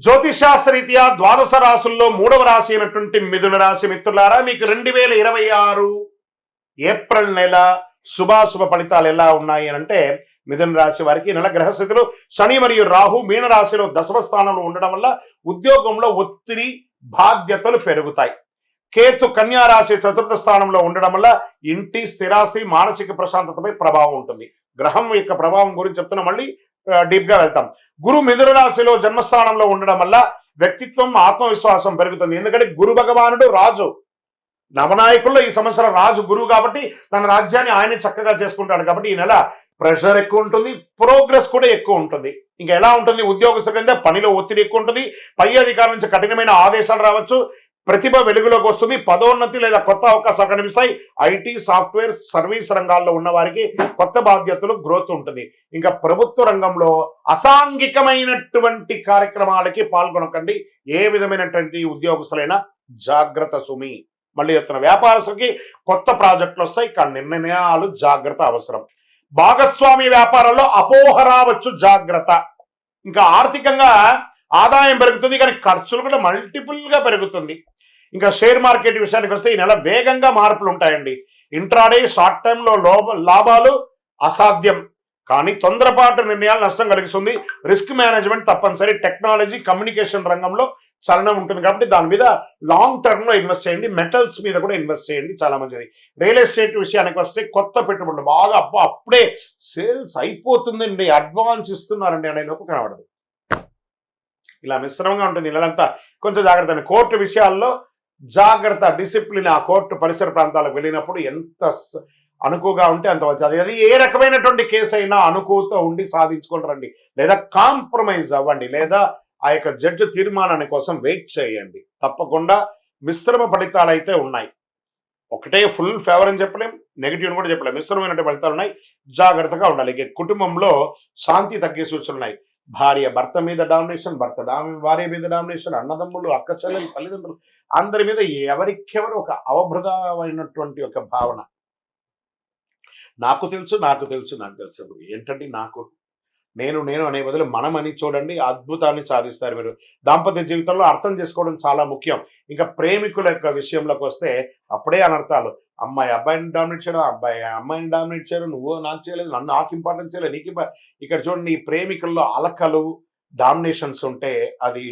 జ్యోతిషాస్త్రరీత్యా ద్వాదశ రాశుల్లో 3వ రాశి అయినటువంటి మిథున రాశి మిత్రులారా, మీకు 2026 ఏప్రిల్ నెల శుభాశుభ ఫలితాలు ఎలా ఉన్నాయి అని అంటే, మిథున రాశి వారికి నెల గ్రహస్థితులు శని మరియు రాహు మీన రాశిలో దశమ స్థానంలో ఉండడం వల్ల ఉద్యోగంలో ఒత్తిడి బాధ్యతలు పెరుగుతాయి. కేతు కన్యా రాశి చతుర్థ స్థానంలో ఉండడం వల్ల ఇంటి స్థిరాస్తి మానసిక ప్రశాంతతపై ప్రభావం ఉంటుంది. గ్రహం యొక్క ప్రభావం గురించి చెప్తున్నా, మళ్ళీ డీప్ గా వెళ్తాం. గురు మిథున రాశిలో జన్మస్థానంలో ఉండడం వల్ల వ్యక్తిత్వం ఆత్మవిశ్వాసం పెరుగుతుంది. ఎందుకంటే గురు భగవానుడు రాజు, నవనాయకుల్లో ఈ సంవత్సరం రాజు గురువు కాబట్టి తన రాజ్యాన్ని ఆయనే చక్కగా చేసుకుంటాడు. కాబట్టి ఈ నెల ప్రెషర్ ఎక్కువ ఉంటుంది, ప్రోగ్రెస్ కూడా ఎక్కువ ఉంటుంది. ఇంకా ఎలా ఉంటుంది? ఉద్యోగస్తుల కింద పనిలో ఒత్తిడి ఎక్కువ ఉంటుంది, పై అధికారుల నుంచి కఠినమైన ఆదేశాలు రావచ్చు, ప్రతిభ వెలుగులోకి వస్తుంది, పదోన్నతి లేదా కొత్త అవకాశాలు కనిపిస్తాయి. ఐటీ సాఫ్ట్వేర్ సర్వీస్ రంగాల్లో ఉన్న వారికి కొత్త బాధ్యతలు గ్రోత్ ఉంటుంది. ఇంకా ప్రభుత్వ రంగంలో అసాంఘికమైనటువంటి కార్యక్రమాలకి పాల్గొనకండి. ఏ విధమైనటువంటి ఉద్యోగస్తులైనా జాగ్రత్త సుమి. మళ్ళీ చెప్తున్న, వ్యాపారస్తులకి కొత్త ప్రాజెక్టులు వస్తాయి, కానీ నిర్ణయాలు జాగ్రత్త అవసరం. భాగస్వామి వ్యాపారంలో అపోహ రావచ్చు, జాగ్రత్త. ఇంకా ఆర్థికంగా ఆదాయం పెరుగుతుంది, కానీ ఖర్చులు కూడా మల్టిపుల్ గా పెరుగుతుంది. ఇంకా షేర్ మార్కెట్ విషయానికి వస్తే ఈ నెల వేగంగా మార్పులు ఉంటాయండి. ఇంట్రాడే షార్ట్ టైంలో లాభాలు అసాధ్యం, కానీ తొందరపాటు నిర్ణయాలు నష్టం కలిగిస్తుంది. రిస్క్ మేనేజ్మెంట్ తప్పనిసరి. టెక్నాలజీ కమ్యూనికేషన్ రంగంలో చలనం ఉంటుంది కాబట్టి దాని మీద లాంగ్ టర్మ్ లో ఇన్వెస్ట్ చేయండి. మెటల్స్ మీద కూడా ఇన్వెస్ట్ చేయండి, చాలా మంచిది. రియల్ ఎస్టేట్ విషయానికి వస్తే కొత్త పెట్టుబడులు బాగా అప్పుడే సేల్స్ అయిపోతుందండి, అడ్వాన్స్ ఇస్తున్నారండి అనే లోపు కనబడదు. ఇలా మిశ్రమంగా ఉంటుంది నెలంతా, కొంచెం జాగ్రత్త. కోర్టు విషయాల్లో జాగ్రత్త, డిసిప్లిన్. ఆ కోర్టు పరిసర ప్రాంతాలకు వెళ్ళినప్పుడు ఎంత అనుకువగా ఉంటే అంత వచ్చి, అది ఏ రకమైనటువంటి కేసు అయినా అనుకువతో ఉండి సాధించుకొని రండి, లేదా కాంప్రమైజ్ అవ్వండి, లేదా ఆ యొక్క జడ్జి తీర్మానాన్ని కోసం వెయిట్ చేయండి. తప్పకుండా మిశ్రమ ఫలితాలు అయితే ఉన్నాయి. ఒకటే ఫుల్ ఫేవర్ అని చెప్పలేం, నెగిటివ్ కూడా చెప్పలేం, మిశ్రమైనటువంటి ఫలితాలు ఉన్నాయి. జాగ్రత్తగా ఉండాలి. కుటుంబంలో శాంతి తగ్గే సూచనలు ఉన్నాయి. భార్య భర్త మీద డామినేషన్, భార్య మీద డామినేషన్, అన్నదమ్ములు, అక్క చెల్లెలు, తల్లిదండ్రులు అందరి మీద ఎవరికెవరు ఒక అవబృధమైనటువంటి ఒక భావన. నాకు తెలుసు ఏంటంటే నేను అనే బదులు మనం అని చూడండి, అద్భుతాన్ని సాధిస్తారు మీరు. దాంపత్య జీవితంలో అర్థం చేసుకోవడం చాలా ముఖ్యం. ఇంకా ప్రేమికుల యొక్క విషయంలోకి వస్తే అప్పుడే అనర్థాలు. అమ్మాయి అబ్బాయిని డామినేట్ చేయడం, అబ్బాయి అమ్మాయిని డామినేట్ చేయడం, నువ్వు నాకు చేయలేదు, నన్ను నాకు ఇంపార్టెన్స్ చేయలేదు, నీకు ఇక్కడ చూడండి, ఈ ప్రేమికుల్లో అలకలు డామినేషన్స్ ఉంటే అది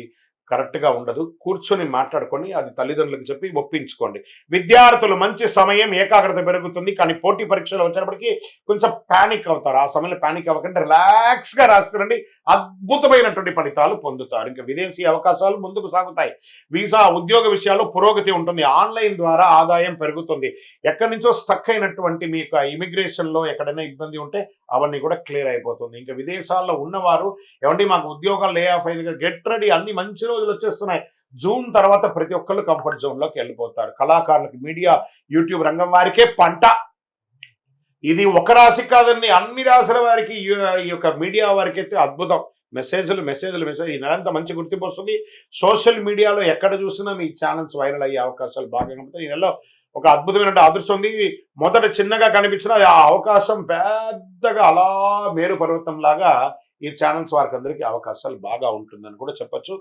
కరెక్ట్గా ఉండదు. కూర్చొని మాట్లాడుకొని అది తల్లిదండ్రులకు చెప్పి ఒప్పించుకోండి. విద్యార్థులు మంచి సమయం, ఏకాగ్రత పెరుగుతుంది, కానీ పోటీ పరీక్షలు వచ్చినప్పటికీ కొంచెం ప్యానిక్ అవుతారు. ఆ సమయంలో ప్యానిక్ అవ్వకండి, రిలాక్స్గా రాస్తారండి, అద్భుతమైనటువంటి ఫలితాలు పొందుతారు. ఇంకా విదేశీ అవకాశాలు ముందుకు సాగుతాయి. వీసా ఉద్యోగ విషయాల్లో పురోగతి ఉంటుంది. ఆన్లైన్ ద్వారా ఆదాయం పెరుగుతుంది. ఎక్కడి నుంచో స్టక్ అయినటువంటి మీకు ఇమిగ్రేషన్లో ఎక్కడైనా ఇబ్బంది ఉంటే అవన్నీ కూడా క్లియర్ అయిపోతుంది. ఇంకా విదేశాల్లో ఉన్నవారు, ఏమండి మాకు ఉద్యోగాలు లే ఆఫ్ అయింది, గెట్ రెడీ, అన్ని మంచి రోజులు వచ్చేస్తున్నాయి. జూన్ తర్వాత ప్రతి ఒక్కళ్ళు కంఫర్ట్ జోన్ లోకి వెళ్ళిపోతారు. కళాకారులకు, మీడియా, యూట్యూబ్ రంగం వారికే పంట. ఇది ఒక రాశి కాదండి, అన్ని రాశుల వారికి, ఈ యొక్క మీడియా వారికి అయితే అద్భుతం. మెసేజ్లు ఈ నెలంతా మంచి గుర్తింపు వస్తుంది. సోషల్ మీడియాలో ఎక్కడ చూసినా మీ ఛానల్స్ వైరల్ అయ్యే అవకాశాలు బాగా ఉంటాయి. ఈ నెలలో ఒక అద్భుతమైన అదృష్టం ఉంది. మొదట చిన్నగా కనిపించిన ఆ అవకాశం పెద్దగా అలా మేరు పర్వతం లాగా ఈ ఛానల్స్ వారికి అందరికీ అవకాశాలు బాగా ఉంటుందని కూడా చెప్పచ్చు.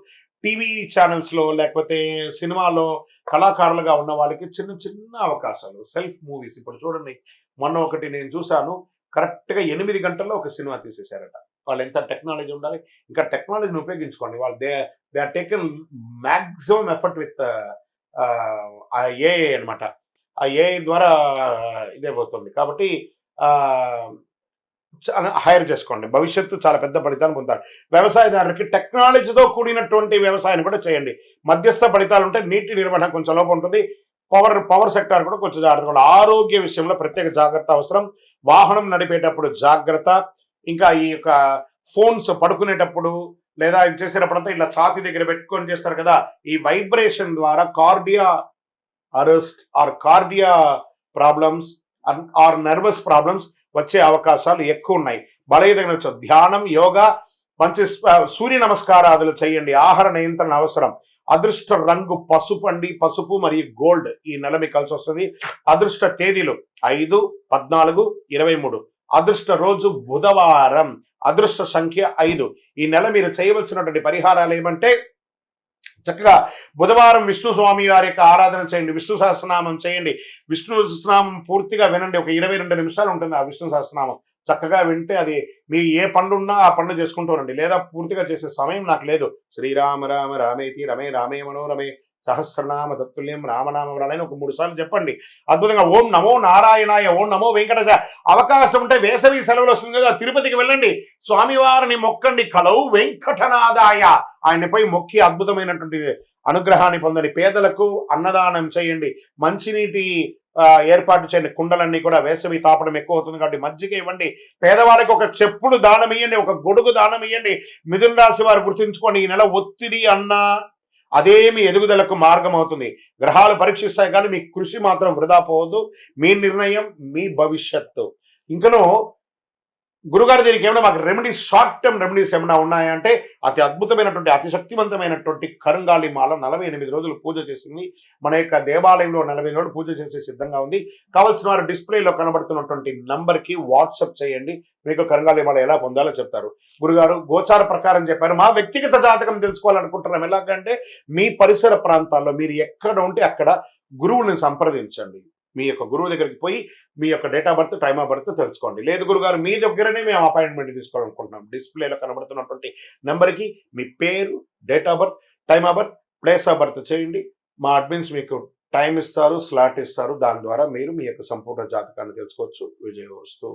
టీవీ ఛానల్స్లో లేకపోతే సినిమాలో కళాకారులుగా ఉన్న వాళ్ళకి చిన్న చిన్న అవకాశాలు, సెల్ఫ్ మూవీస్. ఇప్పుడు చూడండి, మొన్న ఒకటి నేను చూశాను, కరెక్ట్గా 8 గంటల్లో ఒక సినిమా తీసేశారట. వాళ్ళు ఎంత టెక్నాలజీ ఉండాలి, ఇంకా టెక్నాలజీని ఉపయోగించుకోండి. వాళ్ళు they are taken maximum effort with AI అనమాట. ఆ ఏఐ ద్వారా ఇదే పోతుంది. కాబట్టి హైర్ చేసుకోండి, భవిష్యత్తు చాలా పెద్ద ఫలితాలు పొందుతారు. వ్యవసాయదారులకి టెక్నాలజీతో కూడినటువంటి వ్యవసాయాన్ని కూడా చేయండి. మధ్యస్థ ఫలితాలు ఉంటే నీటి నిర్వహణ కొంచెం లోపం ఉంటుంది. పవర్ సెక్టార్ కూడా కొంచెం జాగ్రత్త. ఆరోగ్య విషయంలో ప్రత్యేక జాగ్రత్త అవసరం. వాహనం నడిపేటప్పుడు జాగ్రత్త. ఇంకా ఈ యొక్క ఫోన్స్ పడుకునేటప్పుడు లేదా ఇది చేసేటప్పుడంతా ఇలా ఛాతీ దగ్గర పెట్టుకొని చేస్తారు కదా, ఈ వైబ్రేషన్ ద్వారా cardiac arrest or cardiac problems or nervous problems వచ్చే అవకాశాలు ఎక్కువ ఉన్నాయి. బలహీనత, ధ్యానం, యోగా, మంచి సూర్య నమస్కారాదులు చేయండి. ఆహార నియంత్రణ అవసరం. అదృష్ట రంగు పసుపు మరియు గోల్డ్ ఈ నెల మీకు కలిసి వస్తుంది. అదృష్ట తేదీలు 5, 14, 23. అదృష్ట రోజు బుధవారం. అదృష్ట సంఖ్య 5. ఈ నెల మీరు చేయవలసినటువంటి పరిహారాలు ఏమంటే, చక్కగా బుధవారం విష్ణు స్వామి వారి యొక్క ఆరాధన చేయండి, విష్ణు సహస్రనామం చేయండి. విష్ణు సహస్రనామం పూర్తిగా వినండి, ఒక 22 నిమిషాలు ఉంటుంది ఆ విష్ణు సహస్రనామం. చక్కగా వింటే అది మీ ఏ పండు ఉన్నా ఆ పండు చేసుకుంటూ ఉండండి, లేదా పూర్తిగా చేసే సమయం నాకు లేదు. శ్రీరామ రామ రామేతి రమే రామే మనోరమే సహస్రనామ తత్తుల్యం రామనామ వరాలని ఒక 3 సార్లు చెప్పండి. అద్భుతంగా ఓం నమో నారాయణాయ, ఓం నమో వెంకటేశ. అవకాశం ఉంటే వేసవి సెలవులు వస్తుంది కదా, తిరుపతికి వెళ్ళండి, స్వామివారిని మొక్కండి. కలౌ వెంకటనాదాయ, ఆయనపై మొక్కి అద్భుతమైనటువంటి అనుగ్రహాన్ని పొందండి. పేదలకు అన్నదానం చేయండి, మంచినీటి ఏర్పాటు చేయండి. కుండలన్నీ కూడా వేసవి తాపడం ఎక్కువ అవుతుంది కాబట్టి మజ్జిగ ఇవ్వండి. పేదవాళ్ళకి ఒక చెప్పులు దానం ఇవ్వండి, ఒక గొడుగు దానం ఇవ్వండి. మిథున రాశి వారు గుర్తుంచుకోండి, ఈ నెల ఒత్తిడి అన్నా అదే మీ ఎదుగుదలకు మార్గం అవుతుంది. గ్రహాలు పరీక్షిస్తాయి కానీ మీ కృషి మాత్రం వృధా పోవద్దు. మీ నిర్ణయం మీ భవిష్యత్తు. ఇంకనూ గురుగారు దీనికి ఏమైనా మాకు రెమెడీస్, షార్ట్ టర్మ్ రెమెడీస్ ఏమైనా ఉన్నాయంటే అతి అద్భుతమైనటువంటి అతి శక్తివంతమైనటువంటి కరుంగాలి మాల 48 రోజులు పూజ చేసింది. మన యొక్క దేవాలయంలో 48 రోజులు పూజ చేసే సిద్ధంగా ఉంది. కావాల్సిన వారు డిస్ప్లేలో కనబడుతున్నటువంటి నంబర్కి వాట్సాప్ చేయండి, మీకు కరుంగాలి మాల ఎలా పొందాలో చెప్తారు. గురుగారు గోచార ప్రకారం చెప్పారు, మా వ్యక్తిగత జాతకం తెలుసుకోవాలనుకుంటున్నాం. ఎలాగంటే మీ పరిసర ప్రాంతాల్లో మీరు ఎక్కడ ఉంటే అక్కడ గురువుని సంప్రదించండి. మీ యొక్క గురువు దగ్గరికి పోయి మీ యొక్క date of birth, time of birth తెలుసుకోండి. లేదు గురుగారు మీ దగ్గరనే మేము అపాయింట్మెంట్ తీసుకోవాలనుకుంటున్నాం, డిస్ప్లేలో కనబడుతున్నటువంటి నెంబర్కి మీ పేరు, date of birth, time of birth, place of birth చేయండి. మా అడ్మిన్స్ మీకు టైం ఇస్తారు, స్లాట్ ఇస్తారు. దాని ద్వారా మీరు మీ యొక్క సంపూర్ణ జాతకాన్ని తెలుసుకోవచ్చు. విజయవస్తు.